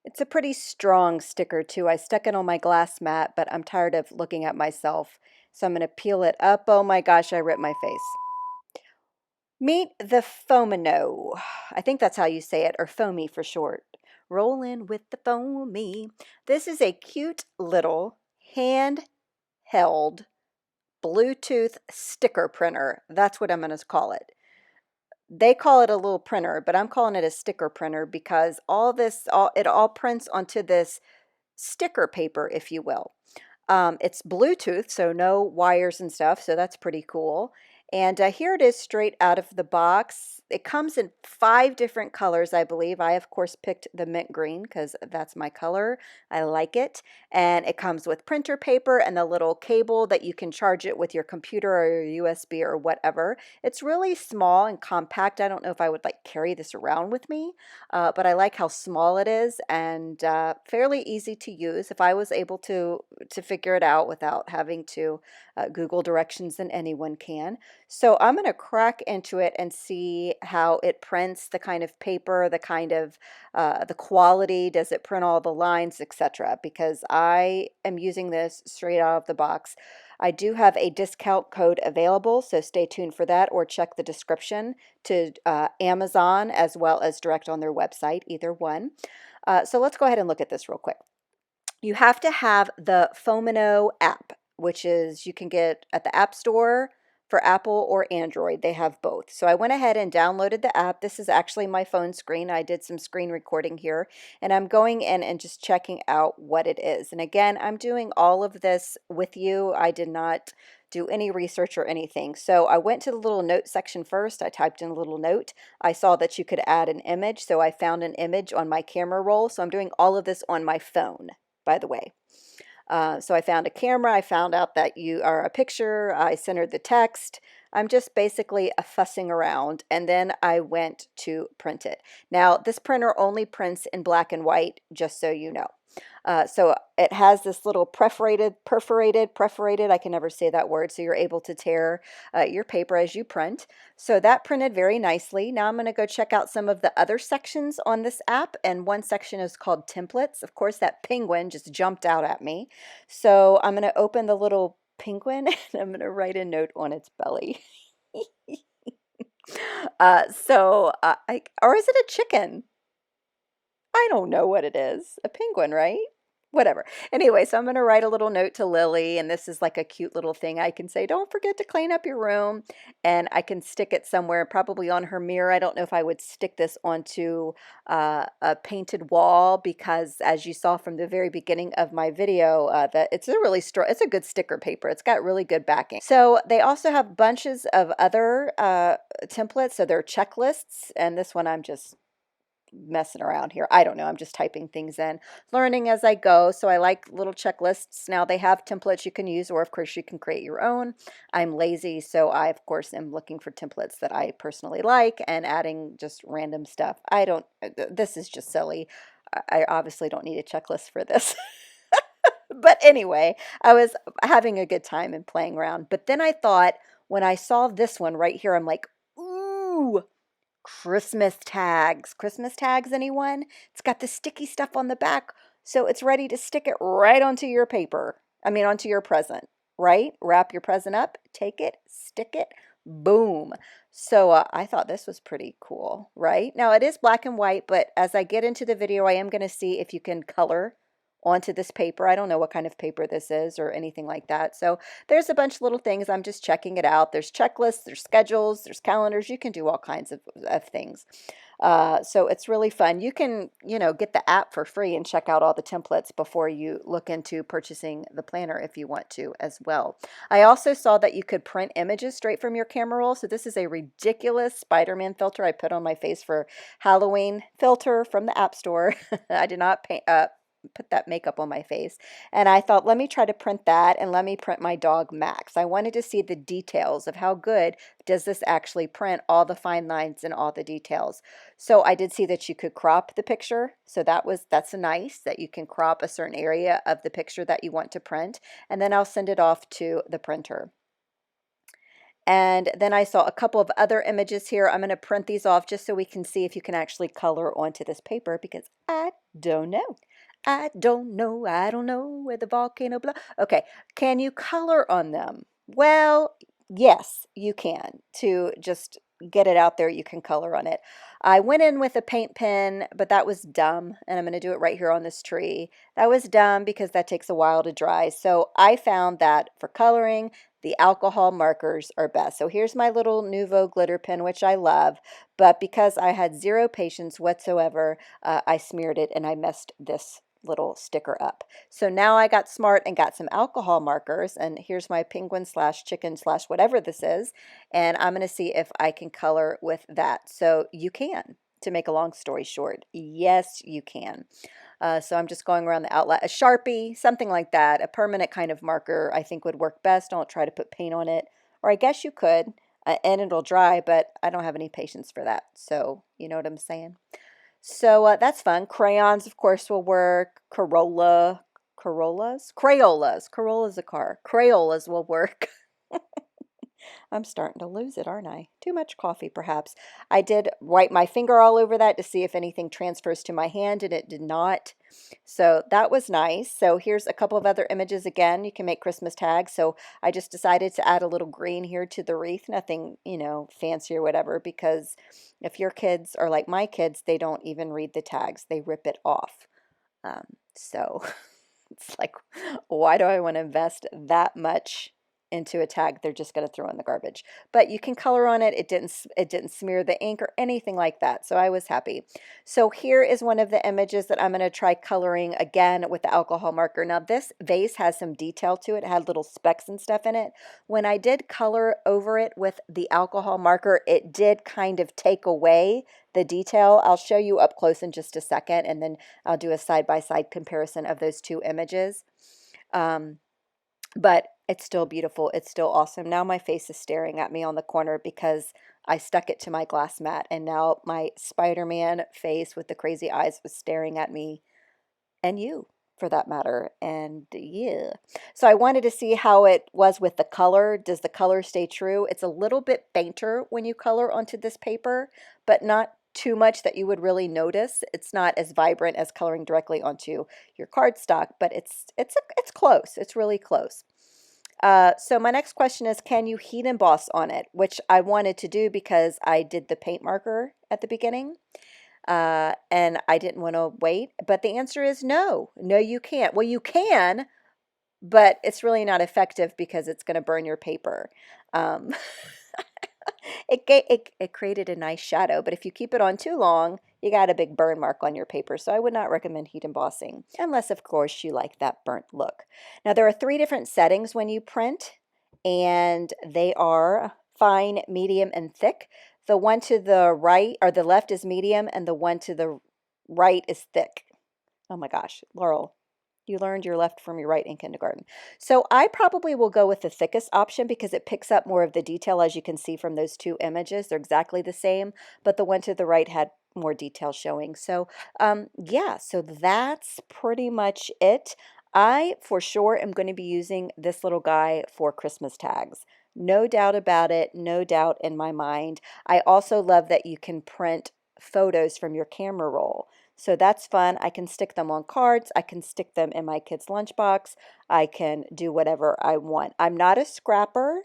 It's a pretty strong sticker too. I stuck it on my glass mat, but I'm tired of looking at myself. So I'm going to peel it up. Oh my gosh, I ripped my face. Meet the phomeno. I think that's how you say it, or foamy for short. Rolling with the foamy. This is a cute little handheld Bluetooth sticker printer. That's what I'm going to call it. They call it a little printer, but I'm calling it a sticker printer because it all prints onto this sticker paper, if you will. It's Bluetooth, so no wires and stuff, so that's pretty cool. And here it is straight out of the box. It comes in 5 different colors, I believe. I, of course, picked the mint green because that's my color. I like it. And it comes with printer paper and the little cable that you can charge it with your computer or your USB or whatever. It's really small and compact. I don't know if I would like carry this around with me, but I like how small it is and fairly easy to use. If I was able to figure it out without having to Google directions, then anyone can. So I'm going to crack into it and see how it prints, the kind of paper, the kind of the quality, does it print all the lines, etc. Because I am using this straight out of the box. I do have a discount code available, so stay tuned for that or check the description to Amazon as well as direct on their website, either one. So let's go ahead and look at this real quick. You have to have the phomeno app, which is you can get at the App Store for Apple or Android. They have both. So I went ahead and downloaded the app. This is actually my phone screen. I did some screen recording here, and I'm going in and just checking out what it is. And again, I'm doing all of this with you. I did not do any research or anything. So I went to the little note section first. I typed in a little note. I saw that you could add an image, so I found an image on my camera roll. So I'm doing all of this on my phone, by the way. So I found a camera, I found out that you are a picture, I centered the text. I'm just basically fussing around, and then I went to print it. Now, this printer only prints in black and white, just so you know. So it has this little perforated, I can never say that word, so you're able to tear your paper as you print. So that printed very nicely. Now I'm going to go check out some of the other sections on this app, and one section is called templates. Of course, that penguin just jumped out at me. So I'm going to open the little penguin, and I'm going to write a note on its belly. Or is it a chicken? I don't know what it is. A penguin, right? Whatever. Anyway, so I'm going to write a little note to Lily, and this is like a cute little thing I can say, don't forget to clean up your room, and I can stick it somewhere, probably on her mirror. I don't know if I would stick this onto a painted wall because, as you saw from the very beginning of my video, that it's a really strong, it's a good sticker paper. It's got really good backing. So they also have bunches of other templates, so they're checklists, and this one I'm just messing around here. I don't know. I'm just typing things in, learning as I go. So I like little checklists. Now they have templates you can use, or of course you can create your own. I'm lazy, so I of course am looking for templates that I personally like and adding just random stuff. I don't, this is just silly. I obviously don't need a checklist for this. But anyway, I was having a good time and playing around. But then I thought, when I saw this one right here, I'm like, ooh, Christmas tags. Christmas tags, anyone? It's got the sticky stuff on the back, so it's ready to stick it right onto your paper. I mean, onto your present, right? Wrap your present up, take it, stick it, boom. So I thought this was pretty cool, right? Now it is black and white, but as I get into the video, I am going to see if you can color onto this paper. I don't know what kind of paper this is or anything like that. So there's a bunch of little things. I'm just checking it out. There's checklists, there's schedules, there's calendars. You can do all kinds of things. So it's really fun. You can, get the app for free and check out all the templates before you look into purchasing the planner if you want to as well. I also saw that you could print images straight from your camera roll. So this is a ridiculous Spider-Man filter I put on my face for Halloween filter from the App Store. I did not put that makeup on my face, and I thought, let me try to print that, and let me print my dog Max. I wanted to see the details of how good does this actually print all the fine lines and all the details. So I did see that you could crop the picture, so that's nice that you can crop a certain area of the picture that you want to print, and then I'll send it off to the printer. And then I saw a couple of other images here. I'm going to print these off just so we can see if you can actually color onto this paper, because I Don't know. I don't know. I don't know where the volcano blow. Okay, can you color on them? Well, yes, you can. To just get it out there, you can color on it. I went in with a paint pen, but that was dumb, and I'm going to do it right here on this tree. That was dumb because that takes a while to dry. So I found that for coloring, the alcohol markers are best. So here's my little Nuvo glitter pen, which I love, but because I had zero patience whatsoever, I smeared it and I messed this little sticker up. So now I got smart and got some alcohol markers, and here's my penguin slash chicken slash whatever this is, and I'm going to see if I can color with that. So you can, to make a long story short. Yes, you can. So I'm just going around the outlet. A Sharpie, something like that, a permanent kind of marker I think would work best. Don't try to put paint on it, or I guess you could, and it'll dry, but I don't have any patience for that. So you know what I'm saying? So that's fun. Crayons, of course, will work. Crayolas a car. Crayolas will work. I'm starting to lose it, aren't I? Too much coffee, perhaps. I did wipe my finger all over that to see if anything transfers to my hand, and it did not. So that was nice. So here's a couple of other images again. You can make Christmas tags. So I just decided to add a little green here to the wreath. Nothing, fancy or whatever, because if your kids are like my kids, they don't even read the tags. They rip it off. So it's like, why do I want to invest that much into a tag they're just going to throw in the garbage? But you can color on it. It didn't smear the ink or anything like that. So I was happy. So here is one of the images that I'm going to try coloring again with the alcohol marker. Now this vase has some detail to it. It had little specks and stuff in it. When I did color over it with the alcohol marker, it did kind of take away the detail. I'll show you up close in just a second, and then I'll do a side-by-side comparison of those two images. But it's still beautiful. It's still awesome. Now my face is staring at me on the corner because I stuck it to my glass mat, and now my Spider-Man face with the crazy eyes was staring at me, and you for that matter. And yeah, so I wanted to see how it was with the color. Does the color stay true? It's a little bit fainter when you color onto this paper, but not too much that you would really notice. It's not as vibrant as coloring directly onto your cardstock, but it's close. It's really close. So my next question is, can you heat emboss on it? Which I wanted to do because I did the paint marker at the beginning. And I didn't want to wait, but the answer is no. No, you can't. Well, you can, but it's really not effective because it's going to burn your paper. Um, it created a nice shadow, but if you keep it on too long, you got a big burn mark on your paper. So I would not recommend heat embossing, unless, of course, you like that burnt look. Now, there are 3 different settings when you print, and they are fine, medium, and thick. The one to the right or the left is medium, and the one to the right is thick. Oh my gosh, Laurel, you learned your left from your right in kindergarten. So I probably will go with the thickest option because it picks up more of the detail, as you can see from those 2 images. They're exactly the same, but the one to the right had more detail showing. So yeah, so that's pretty much it. I for sure am going to be using this little guy for Christmas tags. No doubt about it, no doubt in my mind. I also love that you can print photos from your camera roll. So that's fun. I can stick them on cards. I can stick them in my kid's lunchbox. I can do whatever I want. I'm not a scrapper.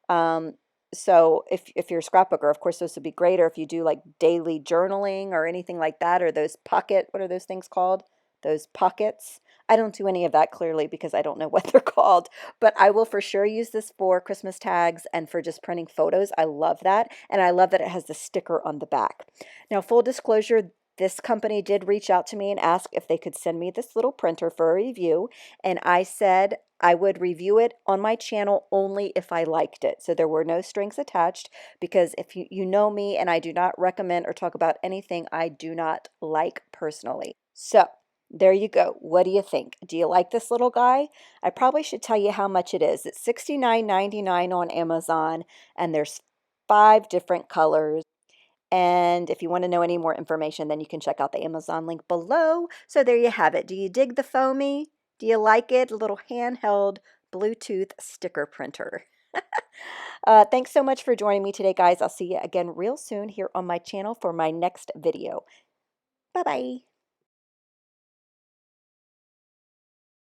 Um, so if you're a scrapbooker, of course, those would be great. Or if you do like daily journaling or anything like that, or those what are those things called? Those pockets. I don't do any of that clearly because I don't know what they're called, but I will for sure use this for Christmas tags and for just printing photos. I love that. And I love that it has the sticker on the back. Now, full disclosure, this company did reach out to me and ask if they could send me this little printer for a review. And I said I would review it on my channel only if I liked it. So there were no strings attached because if you know me, and I do not recommend or talk about anything I do not like personally. So there you go. What do you think? Do you like this little guy? I probably should tell you how much it is. It's $69.99 on Amazon, and there's 5 different colors. And if you want to know any more information, then you can check out the Amazon link below. So there you have it. Do you dig the foamy? Do you like it? A little handheld Bluetooth sticker printer. Thanks so much for joining me today, guys. I'll see you again real soon here on my channel for my next video. Bye-bye.